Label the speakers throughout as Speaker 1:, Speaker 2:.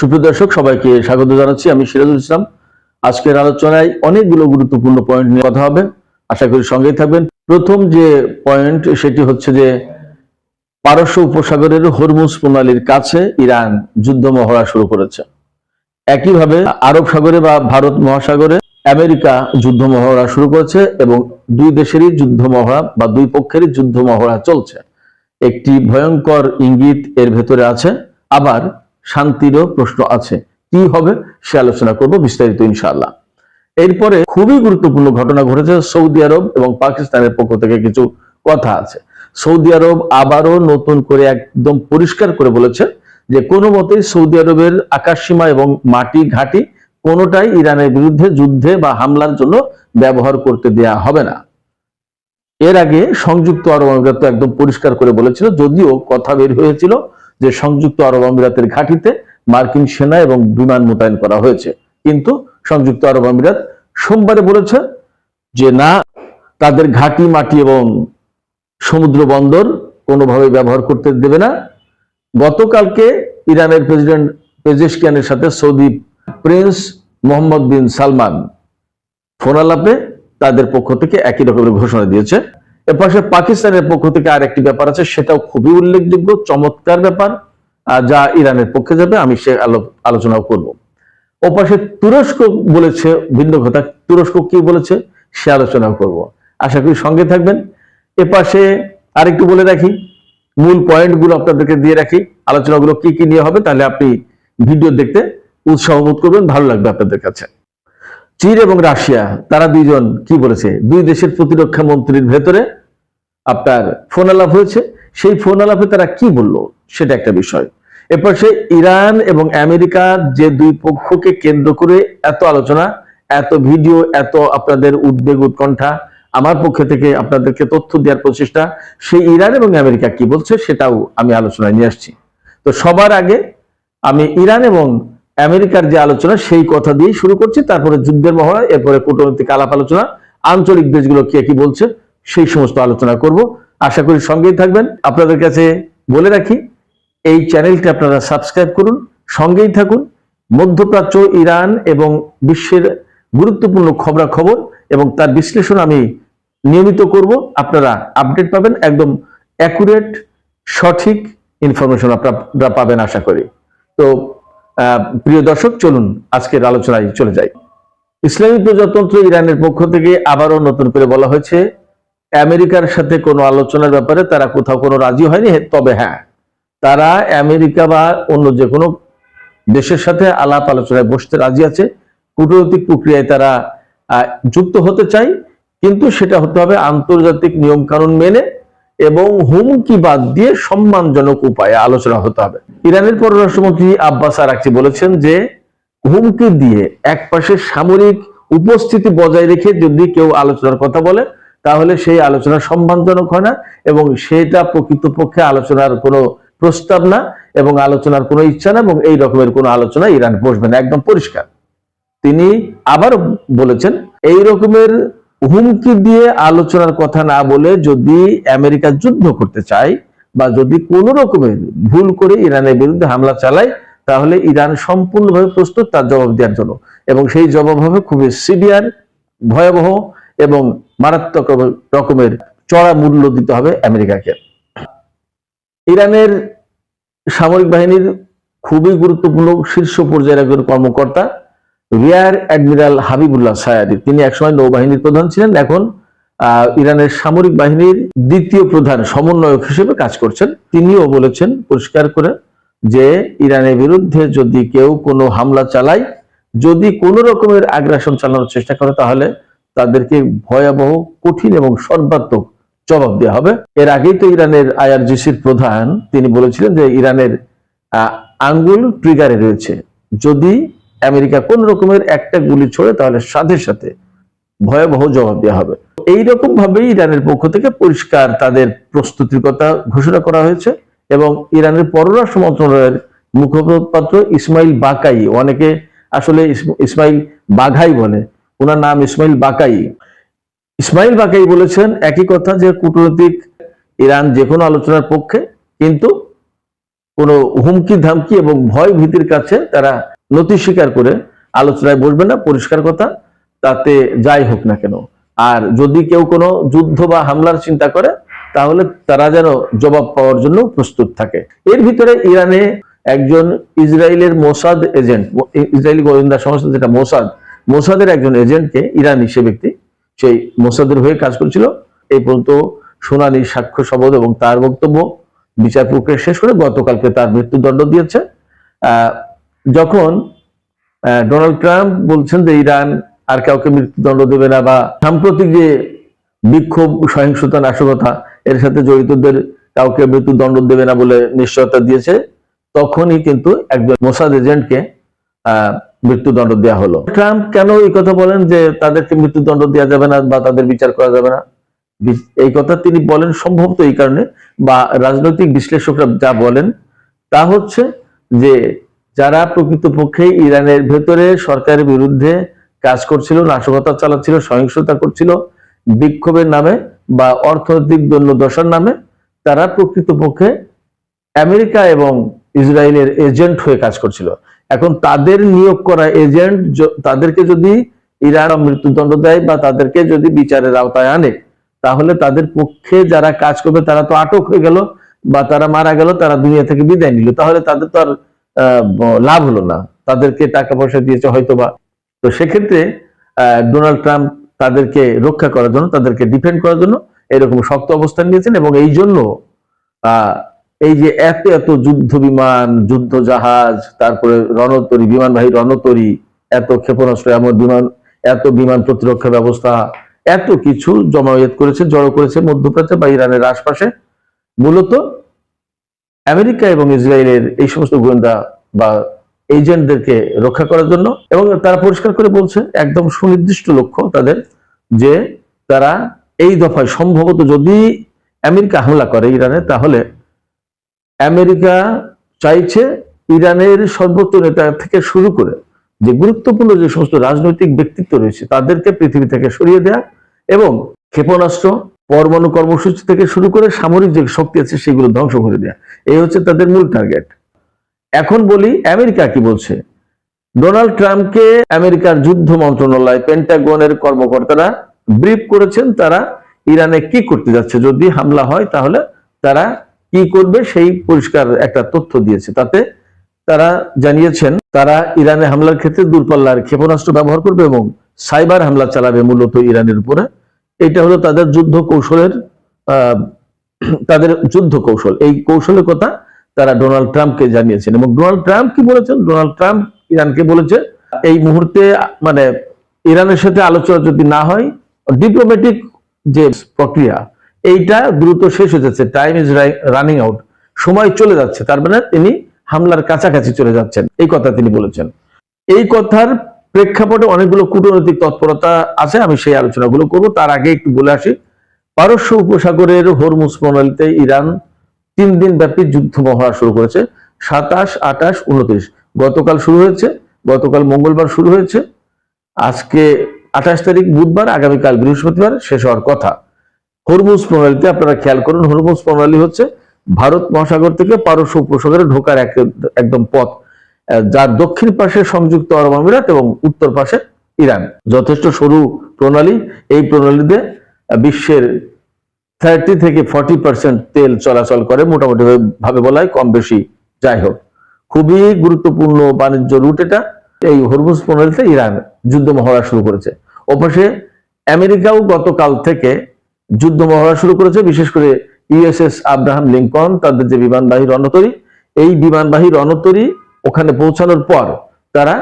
Speaker 1: সুপ্রিয় দর্শক, সবাইকে স্বাগত জানাচ্ছি। আমি সিরাজুল ইসলাম। আজকের আলোচনায় অনেকগুলো গুরুত্বপূর্ণ পয়েন্ট নিয়ে কথা হবে, আশা করি সঙ্গেই থাকবেন। প্রথম যে পয়েন্ট সেটি হচ্ছে যে পারস্য উপসাগরের হরমুজ প্রণালীর কাছে ইরান যুদ্ধ মহড়া শুরু করেছে। একইভাবে আরব সাগরে বা ভারত মহাসাগরে আমেরিকা যুদ্ধ মহড়া শুরু করেছে এবং দুই দেশেরই যুদ্ধ মহড়া বা দুই পক্ষেরই যুদ্ধ মহড়া চলছে। একটি ভয়ঙ্কর ইঙ্গিত এর ভেতরে আছে, আবার শান্তিরও প্রশ্ন আছে। কি হবে সে আলোচনা করব বিস্তারিত ইনশাআল্লাহ। এরপরে খুবই গুরুত্বপূর্ণ ঘটনা ঘটেছে। সৌদি আরব এবং পাকিস্তানের পক্ষ থেকে কিছু কথা আছে। সৌদি আরব আবারও নতুন করে একদম পরিষ্কার করে বলেছে যে কোনো মতেই সৌদি আরবের আকাশসীমা এবং মাটি ঘাঁটি কোনোটাই ইরানের বিরুদ্ধে যুদ্ধে বা হামলার জন্য ব্যবহার করতে দেয়া হবে না। এর আগে সংযুক্ত আরব আমিরাত একদম পরিষ্কার করে বলেছিল, যদিও কথা বের হয়েছিল যে সংযুক্ত আরব আমিরাতের ঘাঁটিতে মার্কিন সেনা এবং বিমান মোতায়েন করা হয়েছে, কিন্তু সংযুক্ত আরব আমিরাত সোমবারে বলেছে যে না, তাদের ঘাঁটি মাটি এবং সমুদ্র বন্দর কোনোভাবে ব্যবহার করতে দেবে না। গতকালকে ইরানের প্রেসিডেন্ট পেজেশকিয়ানের সাথে সৌদি প্রিন্স মোহাম্মদ বিন সালমান ফোন আলাপে তাদের পক্ষ থেকে একই রকমের ঘোষণা দিয়েছে। এর পাশে পাকিস্তানের পক্ষ থেকে আর একটি ব্যাপার আছে, সেটাও খুবই উল্লেখযোগ্য, চমৎকার ব্যাপার, যা ইরানের পক্ষে যাবে। আমি সে আলোচনাও করব। ও পাশে তুরস্ক বলেছে ভিন্ন কথা। তুরস্ক কি বলেছে সে আলোচনাও করব, আশা করি সঙ্গে থাকবেন। এ পাশে আরেকটু বলে রাখি, মূল পয়েন্টগুলো আপনাদেরকে দিয়ে রাখি, আলোচনাগুলো কি কি নিয়ে হবে, তাহলে আপনি ভিডিও দেখতে উৎসাহ বোধ করবেন, ভালো লাগবে আপনাদের কাছে। চীন এবং রাশিয়া তারা দুইজন কি বলেছে, দুই দেশের প্রতিরক্ষা মন্ত্রীর ভেতরে আপনার ফোন আলাপ হয়েছে। সেই ফোন আলাপে তারা কি বলল সেটা একটা বিষয়। এরপর সে ইরান এবং আমেরিকা যে দুই পক্ষকে কেন্দ্র করে এত আলোচনা, এত ভিডিও, এত আপনাদের উদ্বেগ উৎকণ্ঠা, আমার পক্ষে থেকে আপনাদেরকে তথ্য দেওয়ার প্রচেষ্টা, সেই ইরান এবং আমেরিকা কি বলছে সেটাও আমি আলোচনায় নিয়ে আসছি। তো সবার আগে আমি ইরান এবং আমেরিকার যে আলোচনা সেই কথা দিয়ে শুরু করছি, তারপরে যুদ্ধের মহড়া, এরপরে কূটনৈতিক আলাপ আলোচনা, আঞ্চলিক দেশগুলো কে কি বলছে সেই সমস্ত আলোচনা করব। আশা করি সঙ্গেই থাকবেন। আপনাদের কাছে বলে রাখি, এই চ্যানেলটি আপনারা সাবস্ক্রাইব করুন, সঙ্গেই থাকুন। মধ্যপ্রাচ্য, ইরান এবং বিশ্বের গুরুত্বপূর্ণ খবরাখবর এবং তার বিশ্লেষণ আমি নিয়মিত করব। আপনারা আপডেট পাবেন, একদম অ্যাকুরেট সঠিক ইনফরমেশন আপনারা পাবেন আশা করি। তো প্রিয় দর্শক, চলুন আজকের আলোচনায় চলে যাই। ইসলামী প্রজাতন্ত্র ইরানের পক্ষ থেকে আবারও নতুন করে বলা হয়েছে আমেরিকার সাথে কোনো আলোচনার ব্যাপারে তারা কোথাও কোনো রাজি হয়নি। তবে হ্যাঁ, তারা আমেরিকা বা অন্য যে কোনো দেশের সাথে আলাপ আলোচনায় বসতে রাজি আছে। কূটনৈতিক প্রক্রিয়ায় তারা যুক্ত হতে চায়, কিন্তু সেটা হতে হবে আন্তর্জাতিক নিয়ম কানুন মেনে এবং হুমকি বাদ দিয়ে সম্মানজনক উপায়ে আলোচনা হতে হবে। ইরানের পররাষ্ট্রমন্ত্রী আব্বাস আরাকচি বলেছেন যে হুমকি দিয়ে একপাশে সামরিক উপস্থিতি বজায় রেখে যদি কেউ আলোচনার কথা বলে তাহলে সেই আলোচনা সম্মানজনক হয় না এবং সেটা প্রকৃতপক্ষে আলোচনার কোনো প্রস্তাব না এবং আলোচনার কোনো ইচ্ছা না, এবং এই রকমের কোনো আলোচনা ইরান বসবে না, একদম পরিষ্কার। তিনি আবার বলেছেন এই রকমের হুমকি দিয়ে আলোচনার কথা না বলে যদি আমেরিকা যুদ্ধ করতে চায় বা যদি কোনো রকমের ভুল করে ইরানের বিরুদ্ধে হামলা চালায় তাহলে ইরান সম্পূর্ণভাবে প্রস্তুত তার জবাব দেওয়ার জন্য, এবং সেই জবাব হবে খুবই সিভিয়ার, ভয়াবহ এবং মারাত্মক রকমের চড়া মূল্য দিতে হবে আমেরিকাকে। ইরানের সামরিক বাহিনীর খুবই গুরুত্বপূর্ণ শীর্ষ পর্যায়ের একজন কর্মকর্তা রিয়ার অ্যাডমিরাল হাবিবুল্লাহ সায়াদি, তিনি একসময় নৌবাহিনীর প্রধান ছিলেন, এখন ইরানের সামরিক বাহিনীর দ্বিতীয় প্রধান সমন্বয়ক হিসেবে কাজ করছেন। তিনিও বলেছেন পরিষ্কার করে যে ইরানের বিরুদ্ধে যদি কেউ কোনো হামলা চালায়, যদি কোনো রকমের আগ্রাসন চালানোর চেষ্টা করে তাহলে তাদেরকে ভয়াবহ, কঠিন এবং সর্বাত্মক জবাব দেওয়া হবে। এর আগেই তো ইরানের আইআরজিসির প্রধান তিনি বলেছিলেন যে ইরানের আঙ্গুল ট্রিগারে রয়েছে, যদি আমেরিকা কোন রকমের একটা গুলি ছোড়ে তাহলে সাথে সাথে ভয়াবহ জবাব দেওয়া হবে। এইরকম ভাবেই ইরানের পক্ষ থেকে পরিষ্কার তাদের প্রস্তুতির কথা ঘোষণা করা হয়েছে এবং ইরানের পররাষ্ট্র মন্ত্রণালয়ের মুখপাত্র ইসমাইল বাকাই, অনেকে আসলে ইসমাইল বাঘাই বলে, ওনার নাম ইসমাইল বাকাই। ইসমাইল বাকাই বলেছেন একই কথা যে কূটনৈতিক ইরান যে কোনো আলোচনার পক্ষে, কিন্তু কোনো হুমকি ধামকি এবং ভয় ভীতির কাছে তারা নতি স্বীকার করে আলোচনায় বসবে না, পরিষ্কার কথা, তাতে যাই হোক না কেন। আর যদি কেউ কোনো যুদ্ধ বা হামলার চিন্তা করে তাহলে তারা যেন জবাব পাওয়ার জন্য প্রস্তুত থাকে। এর ভিতরে ইরানে একজন ইসরায়েলের মোসাদ এজেন্ট, ইসরায়েলি গোয়েন্দা সংস্থা যেটা মোসাদের একজন এজেন্টকে, ইরানি সে ব্যক্তি, সেই মোসাদের হয়ে কাজ করেছিল। এই পর্যন্ত শুনানি, সাক্ষ্য শপথ এবং তার বক্তব্য বিচার প্রক্রিয়া শেষ করে গতকালকে তার মৃত্যুদণ্ড দিয়েছে। যখন ডোনাল্ড ট্রাম্প বলছেন যে ইরান আর কাউকে মৃত্যুদণ্ড দেবে না, বা সাম্প্রতিক যে বিক্ষোভ, সহিংসতা, নাশকতা এর সাথে জড়িতদের কাউকে মৃত্যুদণ্ড দেবে না বলে নিশ্চয়তা দিয়েছে, তখনই কিন্তু একজন মোসাদ এজেন্টকে মৃত্যুদণ্ড দেওয়া হলো। ট্রাম্প কেন এই কথা বলেন যে তাদেরকে মৃত্যুদণ্ড দেওয়া যাবে না বা তাদের বিচার করা যাবে না? এই কথা তিনি বলেন সম্ভবত এই কারণে, বা রাজনৈতিক বিশ্লেষকরা যা বলেন তা হচ্ছে যে যারা প্রকৃতপক্ষে ইরানের ভেতরে সরকারের বিরুদ্ধে কাজ করছিল, নাশকতা চালাচ্ছিল, সহিংসতা করছিল বিক্ষোভের নামে বা অর্থনৈতিক দণ্ডদশার নামে, তারা প্রকৃতপক্ষে আমেরিকা এবং ইসরায়েলের এজেন্ট হয়ে কাজ করছিল। এখন তাদের নিয়োগ করা এজেন্ট তাদেরকে যদি ইরান মৃত্যুদণ্ড দেয় বা তাদেরকে যদি বিচারের আওতায় আনে, তাহলে তাদের পক্ষে যারা কাজ করবে তারা তো আটক হয়ে গেল বা তারা মারা গেল, তারা দুনিয়া থেকে বিদায় নিল, তাহলে তাদের তো আর লাভ হলো না। তাদেরকে টাকা পয়সা দিয়েছে হয়তোবা। তো সেক্ষেত্রে ডোনাল্ড ট্রাম্প তাদেরকে রক্ষা করার জন্য, তাদেরকে ডিফেন্ড করার জন্য এরকম শক্ত অবস্থান নিয়েছেন। এবং এই জন্য এই যে এত এত যুদ্ধ বিমান, যুদ্ধ জাহাজ, তারপরে রণতরী, বিমানবাহী রণতরী, এত ক্ষেপণাস্ত্র, এমন বিমান, এত বিমান প্রতিরক্ষা ব্যবস্থা, এত কিছু জমায়েত করেছে, জড়ো করেছে মধ্যপ্রাচ্যে বা ইরানের আশপাশে, মূলত আমেরিকা এবং ইসরায়েলের এই সমস্ত গোয়েন্দা বা এজেন্টদেরকে রক্ষা করার জন্য। এবং তারা পরিষ্কার করে বলছে, একদম সুনির্দিষ্ট লক্ষ্য তাদের, যে তারা এই দফায় সম্ভবত যদি আমেরিকা হামলা করে ইরানে, তাহলে আমেরিকা চাইছে ইরানের সর্বোচ্চ নেতা থেকে শুরু করে যে গুরুত্বপূর্ণ যে সমস্ত রাজনৈতিক ব্যক্তিত্ব রয়েছে তাদেরকে পৃথিবী থেকে সরিয়ে দেয়া, এবং ক্ষেপণাস্ত্র, পরমাণু কর্মসূচি থেকে শুরু করে সামরিক যে শক্তি আছে সেগুলো ধ্বংস করে দেয়া। এই হচ্ছে তাদের মূল টার্গেট। এখন বলি আমেরিকা কি বলছে। ডোনাল্ড ট্রাম্পকে আমেরিকার যুদ্ধ মন্ত্রণালয়, পেন্টাগনের কর্মকর্তারা ব্রিফ করেছেন তারা ইরানে কি করতে যাচ্ছে, যদি হামলা হয় তাহলে তারা কি করবে, সেই পরিষ্কার একটা তথ্য দিয়েছে। তাতে তারা জানিয়েছেন তারা ইরানে হামলার ক্ষেত্রে দূরপাল্লার ক্ষেপণাস্ত্র ব্যবহার করবে এবং সাইবার হামলা চালাবে মূলত ইরানের উপরে। এটা হলো তাদের যুদ্ধ কৌশলের, তাদের যুদ্ধ কৌশল। এই কৌশলের কথা তারা ডোনাল্ড ট্রাম্পকে জানিয়েছেন। এবং ডোনাল্ড ট্রাম্প কি বলেছেন? ডোনাল্ড ট্রাম্প ইরানকে বলেছে, এই মুহূর্তে মানে ইরানের সাথে আলোচনা যদি না হয়, ডিপ্লোম্যাটিক যে প্রক্রিয়া এইটা দ্রুত শেষ হয়ে যাচ্ছে, টাইম ইজ রানিং আউট, সময় চলে যাচ্ছে, তার মানে তিনি হামলার কাছাকাছি চলে যাচ্ছেন, এই কথা তিনি বলেছেন। এই কথার প্রেক্ষাপটে অনেকগুলো কূটনৈতিক তৎপরতা আছে, আমি সেই আলোচনাগুলো করব। তার আগে একটু বলে আসি, পারস্য উপসাগরের হরমুজ প্রণালীতে ইরান 3 দিন ব্যাপী যুদ্ধ মহড়া শুরু করেছে। 27, 28, 29 গতকাল শুরু হয়েছে, গতকাল মঙ্গলবার শুরু হয়েছে, আজকে 28 তারিখ বুধবার, আগামীকাল বৃহস্পতিবার শেষ হওয়ার কথা। হরমুজ প্রণালীতে আপনারা খেয়াল করুন, হরমুজ প্রণালী হচ্ছে ভারত মহাসাগর থেকে পারস্য উপসাগরে ঢোকার একদম পথ, যার দক্ষিণ পাশে সংযুক্ত আরব আমিরাত এবং উত্তর পাশে ইরান। যথেষ্ট সরু প্রণালী। এই প্রণালীতে বিশ্বের 30 থেকে 40% তেল চলাচল করে, মোটামুটি ভাবে বলা হয়, কম বেশি যাই হোক। খুবই গুরুত্বপূর্ণ বাণিজ্য রুট এটা। এই হরমুজ প্রণালীতে ইরান যুদ্ধ মহড়া শুরু করেছে। অবশ্যই আমেরিকাও গতকাল থেকে যুদ্ধ মহড়া শুরু করেছে, বিশেষ করে ইউএসএস আব্রাহাম লিঙ্কন, তাদের যে বিমানবাহী রণতরী, এই বিমানবাহী রণতরী ওখানে পৌঁছানোর পর তারা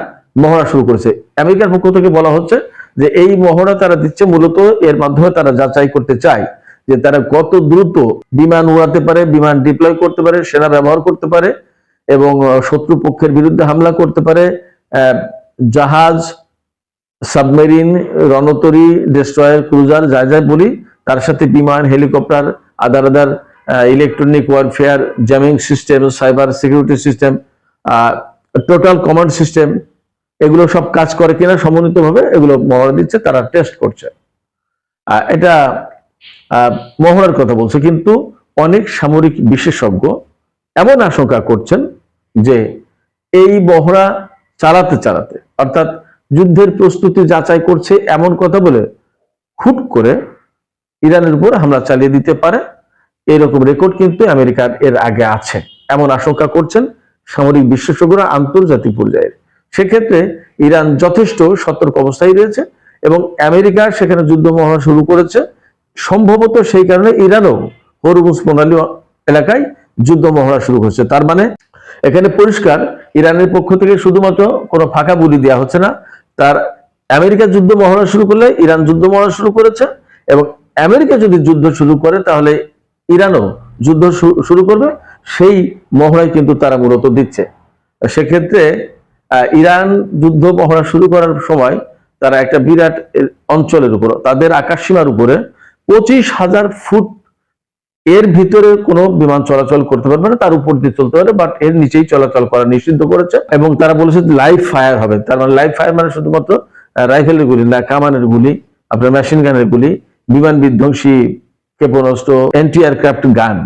Speaker 1: মহড়া শুরু করেছে। আমেরিকার পক্ষ থেকে বলা হচ্ছে যে এই মহড়া তারা দিচ্ছে মূলত এর মাধ্যমে তারা যাচাই করতে চায় যে তারা কত দ্রুত বিমান উড়াতে পারে, বিমান ডিপ্লয় করতে পারে, সেনা ব্যবহার করতে পারে এবং শত্রু পক্ষের বিরুদ্ধে হামলা করতে পারে। জাহাজ, সাবমেরিন, রণতরী, ডেস্ট্রয়ার, ক্রুজার, যা যা বলি, তার সাথে বিমান, helicopter, other electronic warfare, jamming system, cyber security system, total command system, এগুলো সব কাজ করে কিনা সমন্বিতভাবে এগুলো মহড়া দিচ্ছে, তারা টেস্ট করছে। এটা মহড়ার কথা বলছে, কিন্তু অনেক সামরিক বিশেষজ্ঞ এমন আশঙ্কা করছেন যে এই মহড়া চালাতে চালাতে, অর্থাৎ যুদ্ধের প্রস্তুতি যাচাই করছে এমন কথা বলে হুট করে ইরানের উপর হামলা চালিয়ে দিতে পারে, এরকম রেকর্ড কিন্তু আমেরিকার এর আগে আছে, এমন আশঙ্কা করছেন সামরিক বিশেষজ্ঞরা আন্তর্জাতিক পর্যায়ে। সেক্ষেত্রে ইরান যথেষ্ট সতর্ক অবস্থায় রয়েছে এবং আমেরিকা সেখানে যুদ্ধ মহড়া শুরু করেছে। সম্ভবত সেই কারণে ইরানও হরমুজ প্রণালী এলাকায় যুদ্ধ মহড়া শুরু করেছে। তার মানে এখানে পরিষ্কার ইরানের পক্ষ থেকে শুধুমাত্র কোনো ফাঁকা বুলি দেওয়া হচ্ছে না, তার আমেরিকা যুদ্ধ মহড়া শুরু করলে ইরান যুদ্ধ মহড়া শুরু করেছে, এবং আমেরিকা যদি যুদ্ধ শুরু করে তাহলে ইরানও যুদ্ধ শুরু করবে, সেই মহড়াই কিন্তু তারা মূলত দিচ্ছে। সেক্ষেত্রে ইরান যুদ্ধ মহড়া শুরু করার সময় তারা একটা বিরাট অঞ্চলের উপর, তাদের আকাশসীমার উপরে 25,000 ফুট এর ভিতরে কোনো বিমান চলাচল করতে পারবে না, তার উপর দিয়ে চলতে পারে, বাট এর নিচেই চলাচল করা নিষিদ্ধ করেছে। এবং তারা বলেছে লাইভ ফায়ার হবে। তার মানে লাইভ ফায়ার মানে শুধুমাত্র রাইফেলের গুলি না, কামানের গুলি, আপনার মেশিন গানের গুলি, বিমান বিধ্বংসী ক্ষেপণাস্ত্র, অ্যান্টি এয়ারক্রাফট গান,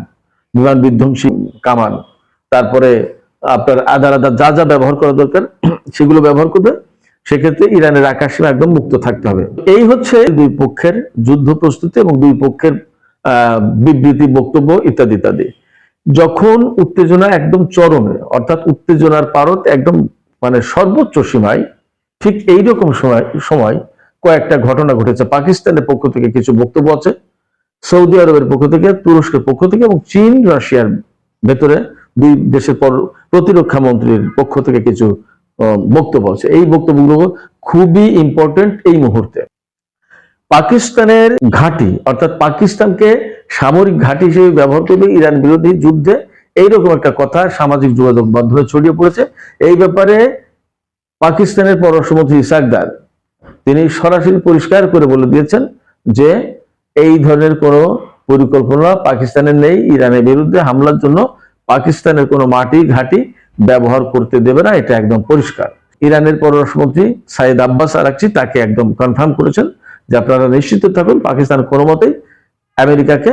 Speaker 1: বিমান বিধ্বংসী কামান, তারপরে আপনার আধা আধা যা যা ব্যবহার করা দরকার সেগুলো ব্যবহার করবে। সেক্ষেত্রে ইরানের আকাশসীমা একদম মুক্ত থাকতে হবে। এই হচ্ছে দুই পক্ষের যুদ্ধ প্রস্তুতি এবং দুই পক্ষের বিবৃতি, বক্তব্য ইত্যাদি ইত্যাদি। যখন উত্তেজনা একদম চরমে, অর্থাৎ উত্তেজনার পারদ একদম মানে সর্বোচ্চ সীমায়, ঠিক এইরকম সময় কয়েকটা ঘটনা ঘটেছে। পাকিস্তানের পক্ষ থেকে কিছু বক্তব্য আছে, সৌদি আরবের পক্ষ থেকে, তুরস্কের পক্ষ থেকে এবং চীন রাশিয়ার ভেতরে দুই দেশের প্রতিরক্ষা মন্ত্রীর পক্ষ থেকে কিছু বক্তব্য আছে। এই বক্তব্যগুলো খুবই ইম্পর্টেন্ট এই মুহূর্তে। পাকিস্তানের ঘাঁটি, অর্থাৎ পাকিস্তানকে সামরিক ঘাঁটি হিসেবে ব্যবহার করবে ইরান বিরোধী যুদ্ধে, এইরকম একটা কথা সামাজিক যোগাযোগ মাধ্যমে ছড়িয়ে পড়েছে। এই ব্যাপারে পাকিস্তানের পররাষ্ট্রমন্ত্রী ইসাকদার তিনি সরাসরি পরিষ্কার করে বলে দিয়েছেন যে এই ধরনের কোনো পরিকল্পনা পাকিস্তানের নেই। ইরানের বিরুদ্ধে হামলার জন্য পাকিস্তানের কোনো মাটি ঘাঁটি ব্যবহার করতে দেবে না, এটা একদম পরিষ্কার। ইরানের পররাষ্ট্রমন্ত্রী সাইদ আব্বাস আরাকচি তাকে একদম কনফার্ম করেছেন যে আপনারা নিশ্চিত থাকুন পাকিস্তান কোনো মতেই আমেরিকাকে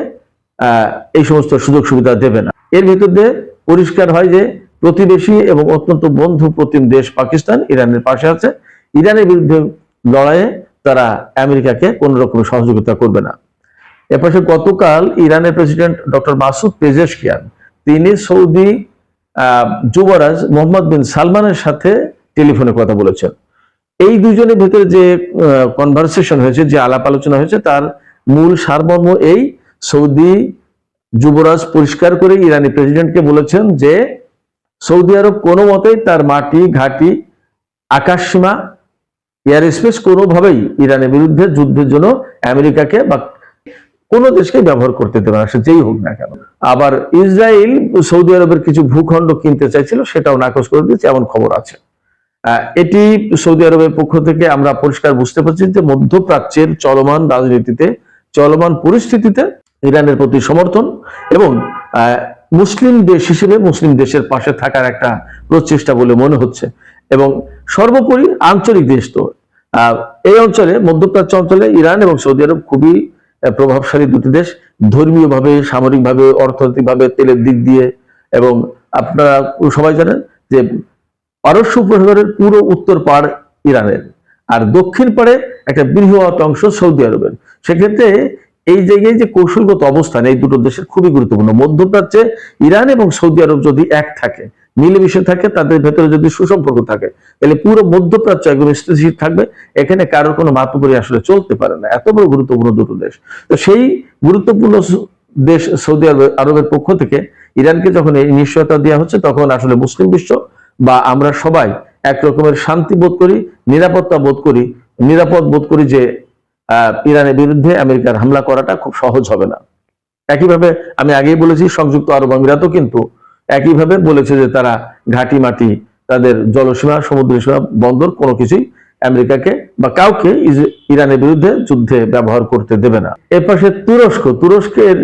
Speaker 1: এই সমস্ত সুযোগ সুবিধা দেবে না। এর ভিতর দিয়ে পরিষ্কার হয় যে প্রতিবেশী এবং অত্যন্ত বন্ধু প্রতিম দেশ পাকিস্তান ইরানের পাশে আছে। ইরানের বিরুদ্ধে লড়াইয়ে তারা আমেরিকাকে কোন রকম সহযোগিতা করবে না। এপাশে গতকাল ইরানের প্রেসিডেন্ট ডক্টর মাসুদ পেজেশকিয়ান তিনি সৌদি যুবরাজ মোহাম্মদ বিন সালমানের সাথে টেলিফোনে কথা বলেছেন। এই দুজনের ভেতরে যে কনভারসেশন হয়েছে, যে আলাপ আলোচনা হয়েছে, তার মূল সারমর্ম এই: সৌদি যুবরাজ পরিষ্কার করে ইরানি প্রেসিডেন্টকে বলেছেন যে সৌদি আরব কোনো মতেই তার মাটি ঘাঁটি আকাশসীমা এয়ার স্পেস কোনোভাবেই ইরানের বিরুদ্ধে যুদ্ধের জন্য আমেরিকাকে বা কোনো দেশকে ব্যবহার করতে দেবে না, সে যেই হোক না কেন। আবার ইসরায়েল সৌদি আরবের কিছু ভূখণ্ড কিনতে চাইছিল, সেটাও নাকচ করে দিয়েছে, এমন খবর আছে। এটি সৌদি আরবের পক্ষ থেকে আমরা পরিষ্কার বুঝতে পারছি যে মধ্যপ্রাচ্যের চলমান রাজনীতিতে, চলমান পরিস্থিতিতে ইরানের প্রতি সমর্থন এবং মুসলিম দেশ হিসেবে মুসলিম দেশের পাশে থাকার একটা প্রচেষ্টা বলে মনে হচ্ছে। এবং সর্বোপরি আঞ্চলিক দেশ তো এই অঞ্চলে, মধ্যপ্রাচ্য অঞ্চলে ইরান এবং সৌদি আরব খুবই প্রভাবশালী দুটি দেশ, ধর্মীয়ভাবে, সামরিকভাবে, অর্থনৈতিকভাবে, তেলের দিক দিয়ে। এবং আপনারা সবাই জানেন যে পারস্য উপসাগরের পুরো উত্তর পাড় ইরানের, আর দক্ষিণ পাড়ে একটা বৃহৎ অংশ সৌদি আরবের। সেক্ষেত্রে এই জায়গায় যে কৌশলগত অবস্থান এই দুটো দেশের খুবই গুরুত্বপূর্ণ। মধ্যপ্রাচ্যে ইরান এবং সৌদি আরব যদি এক থাকে, মিলেমিশে থাকে, তাদের ভেতরে যদি সুসম্পর্ক থাকে, তাহলে পুরো মধ্যপ্রাচ্য একদম স্থিতিশীল থাকবে। এখানে কারোর কোনো মাতুবরি আসলে চলতে পারে না, এত বড় গুরুত্বপূর্ণ দুটো দেশ। তো সেই গুরুত্বপূর্ণ দেশ সৌদি আরবের পক্ষ থেকে ইরানকে যখন এই নিশ্চয়তা দেওয়া হচ্ছে, তখন আসলে মুসলিম বিশ্ব বা আমরা সবাই এক রকমের শান্তি বোধ করি, নিরাপত্তা বোধ করি, নিরাপদ বোধ করি যে ইরানের বিরুদ্ধে আমেরিকার হামলা করাটা খুব সহজ হবে না। একইভাবে আমি আগেই বলেছি, সংযুক্ত আরব আমিরাতও কিন্তু একইভাবে বলেছে যে তারা ঘাঁটি মাটি, তাদের জলসীমা, সমুদ্র সীমা, বন্দর কোনো কিছুই আমেরিকাকে বা কাউকে ইরানের বিরুদ্ধে যুদ্ধে ব্যবহার করতে দেবে না। এর পাশে তুরস্কের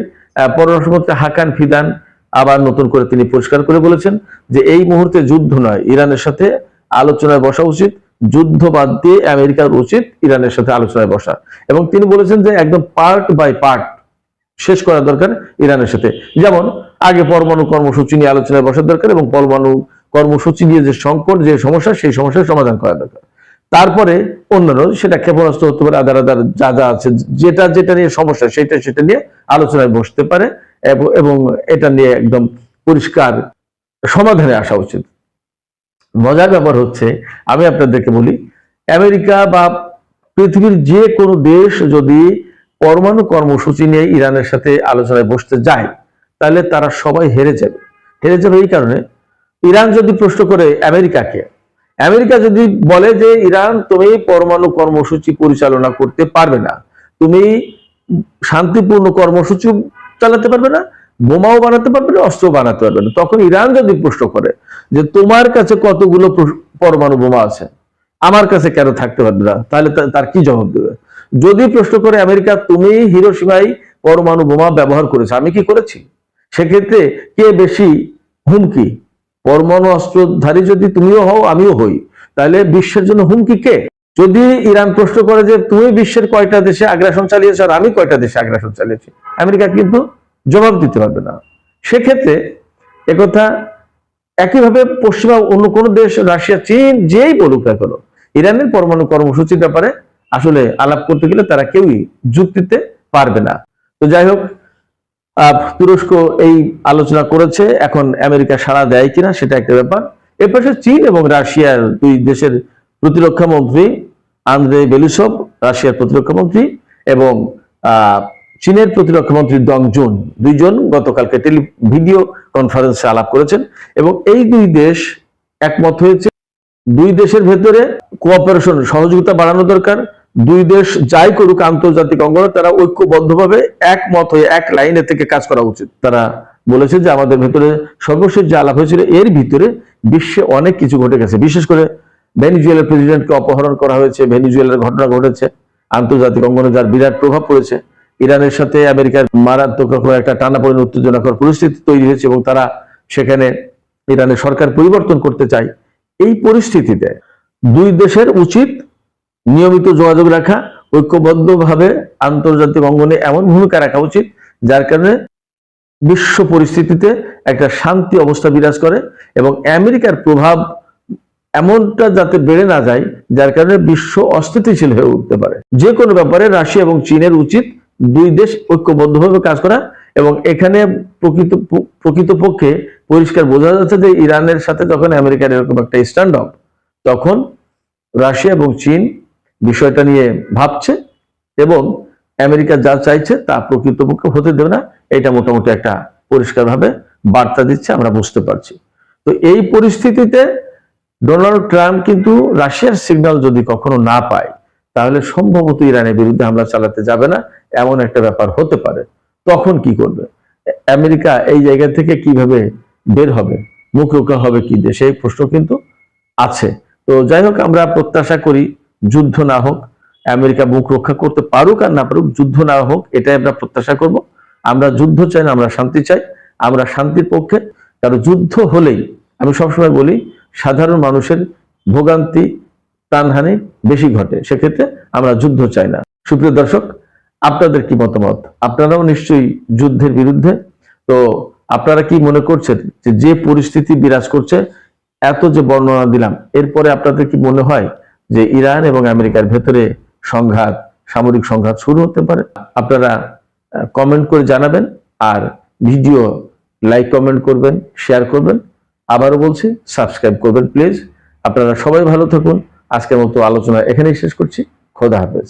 Speaker 1: পররাষ্ট্রমন্ত্রী হাকান ফিদান আবার নতুন করে তিনি পরিষ্কার করে বলেছেন যে এই মুহূর্তে যুদ্ধ নয়, ইরানের সাথে আলোচনায় বসা উচিত, যুদ্ধ বাদ দিয়ে আমেরিকার উচিত ইরানের সাথে আলোচনায় বসা। এবং তিনি বলেছেন যে একদম পার্ট বাই পার্ট শেষ করা দরকার ইরানের সাথে। যেমন আগে পরমাণু কর্মসূচি নিয়ে আলোচনায় বসার দরকার এবং পরমাণু কর্মসূচি নিয়ে যে সংকট, যে সমস্যা, সেই সমস্যার সমাধান করা দরকার। তারপরে অন্যান্য, সেটা ক্ষেপণাস্ত্র হতে পারে, আদার আদার যা যা আছে, যেটা যেটা নিয়ে সমস্যা সেটা নিয়ে আলোচনায় বসতে পারে এবং এটা নিয়ে একদম পরিষ্কার সমাধানে আসা উচিত। মজার ব্যাপার হচ্ছে, আমি আপনাদেরকে বলি, আমেরিকা বা পৃথিবীর যে কোনো দেশ যদি পরমাণু কর্মসূচি নিয়ে ইরানের সাথে আলোচনায় বসতে যায়, তাহলে তারা সবাই হেরে যাবে। হেরে যাবে এই কারণে, ইরান যদি প্রশ্ন করে আমেরিকাকে, আমেরিকা যদি বলে যে ইরান তুমি পরমাণু কর্মসূচি পরিচালনা করতে পারবে না, তুমি শান্তিপূর্ণ কর্মসূচি চালাতে পারবে না, বোমাও বানাতে পারবে না, অস্ত্র বানাতে পারবে না, তখন ইরান যদি প্রশ্ন করে যে তোমার কাছে কতগুলো পরমাণু বোমা আছে, আমার কাছে কেন থাকতে পারবে না, তাহলে তার কি জবাব দেবে? যদি প্রশ্ন করে আমেরিকা তুমি হিরোশিমায় পরমাণু বোমা ব্যবহার করেছো, আমি কি করেছি, সেক্ষেত্রে কে বেশি হুমকি? পরমাণু অস্ত্রধারী যদি তুমিও হও আমিও হই, তাহলে বিশ্বের জন্য হুমকি কে? যদি ইরান প্রশ্ন করে যে তুমি বিশ্বের কয়টা দেশে আগ্রাসন চালিয়েছো আর আমি কয়টা দেশে আগ্রাসন চালিয়েছি, আমেরিকা কিন্তু জবাব দিতে পারবে না। সেক্ষেত্রে একথা একইভাবে পশ্চিমা অন্য কোনো দেশ, রাশিয়া, চীন, যেই বলুক না কেন, ইরানের পরমাণু কর্মসূচির ব্যাপারে আসলে আলাপ করতে গেলে তারা কেউই যুক্তিতে পারবে না। তো যাই হোক, তুরস্ক এই আলোচনা করেছে, এখন আমেরিকা সাড়া দেয় কিনা সেটা একটা ব্যাপার। এর পাশে চীন এবং রাশিয়ার দুই দেশের প্রতিরক্ষা মন্ত্রী আন্দ্রে বেলুসভ, রাশিয়ার প্রতিরক্ষা মন্ত্রী, এবং চীনের প্রতিরক্ষা মন্ত্রী ডং জুন, দুইজন গতকালকে ভিডিও কনফারেন্সে আলাপ করেছেন এবং এই দুই দেশ একমত হয়েছে দুই দেশের ভেতরে কোঅপারেশন, সহযোগিতা বাড়ানো দরকার। দুই দেশ যাই করুক আন্তর্জাতিক অঙ্গনে, তারা ঐক্যবদ্ধভাবে একমত হয়ে এক লাইনে থেকে কাজ করা উচিত। তারা বলেছে যে আমাদের ভেতরে সর্বশেষ যে আলাপ হয়েছিল এর ভিতরে বিশ্বে অনেক কিছু ঘটে গেছে, বিশেষ করে ভেনিজুয়েলার প্রেসিডেন্টকে অপহরণ করা হয়েছে, ভেনিজুয়েলার ঘটনা ঘটেছে, আন্তর্জাতিক অঙ্গনে যার বিরাট প্রভাব পড়েছে। ইরানের সাথে আমেরিকার মারাত্মক রকম একটা টানাপোড়েন, উত্তেজনাকর পরিস্থিতি তৈরি হয়েছে এবং তারা সেখানে ইরানের সরকার পরিবর্তন করতে চায়। এই পরিস্থিতিতে দুই দেশের উচিত নিয়মিত যোগাযোগ রাখা, ঐক্যবদ্ধভাবে আন্তর্জাতিক অঙ্গনে এমন ভূমিকা রাখা উচিত যার কারণে বিশ্ব পরিস্থিতিতে একটা শান্তি অবস্থা বিরাজ করে এবং আমেরিকার প্রভাব এমনটা যাতে বেড়ে না যায় যার কারণে বিশ্ব অস্থিতিশীল হয়ে উঠতে পারে। যে কোনো ব্যাপারে রাশিয়া এবং চীনের উচিত দুই দেশ ঐক্যবদ্ধভাবে কাজ করা এবং এখানে প্রকৃতপক্ষে পরিষ্কার বোঝা যাচ্ছে যে ইরানের সাথে যখন আমেরিকার এরকম একটা স্ট্যান্ড অফ, তখন রাশিয়া এবং চীন বিষয়টা নিয়ে ভাবছে এবং আমেরিকা যা চাইছে তা প্রকৃতপক্ষে হতে দেবে না, এটা মোটামুটি একটা পরিষ্কারভাবে বার্তা দিচ্ছে, আমরা বুঝতে পারছি। তো এই পরিস্থিতিতে ডোনাল্ড ট্রাম্প কিন্তু রাশিয়ার সিগন্যাল যদি কখনো না পায়, তাহলে সম্ভবত ইরানের বিরুদ্ধে হামলা চালাতে যাবে না, এমন একটা ব্যাপার হতে পারে। তখন কি করবে আমেরিকা? এই জায়গা থেকে কিভাবে বের হবে, মুখ রক্ষা হবে কি দিয়ে, সেই প্রশ্ন কিন্তু আছে। তো যাই হোক, আমরা প্রত্যাশা করি যুদ্ধ না হোক, আমেরিকা মুখ রক্ষা করতে পারুক আর না পারুক, যুদ্ধ না হোক, এটাই আমরা প্রত্যাশা করব। আমরা যুদ্ধ চাই না, আমরা শান্তি চাই, আমরা শান্তির পক্ষে। কারণ যুদ্ধ হলেই, আমি সবসময় বলি, সাধারণ মানুষের ভোগান্তি, প্রাণহানি বেশি ঘটে, সেক্ষেত্রে আমরা যুদ্ধ চাই না। সুপ্রিয় দর্শক, আপনাদের কি মতামত? আপনারাও নিশ্চয়ই যুদ্ধের বিরুদ্ধে। তো আপনারা কি মনে করছেন যে পরিস্থিতি বিরাজ করছে, এত যে বর্ণনা দিলাম, এরপরে আপনাদের কি মনে হয় যে ইরান এবং আমেরিকার ভেতরে সংঘাত, সামরিক সংঘাত শুরু হতে পারে? আপনারা কমেন্ট করে জানাবেন আর ভিডিও লাইক, কমেন্ট করবেন, শেয়ার করবেন। আবারও বলছি, সাবস্ক্রাইব করবেন প্লিজ। আপনারা সবাই ভালো থাকুন। আজকের মতো আলোচনা এখানেই শেষ করছি। খোদা হাফেজ।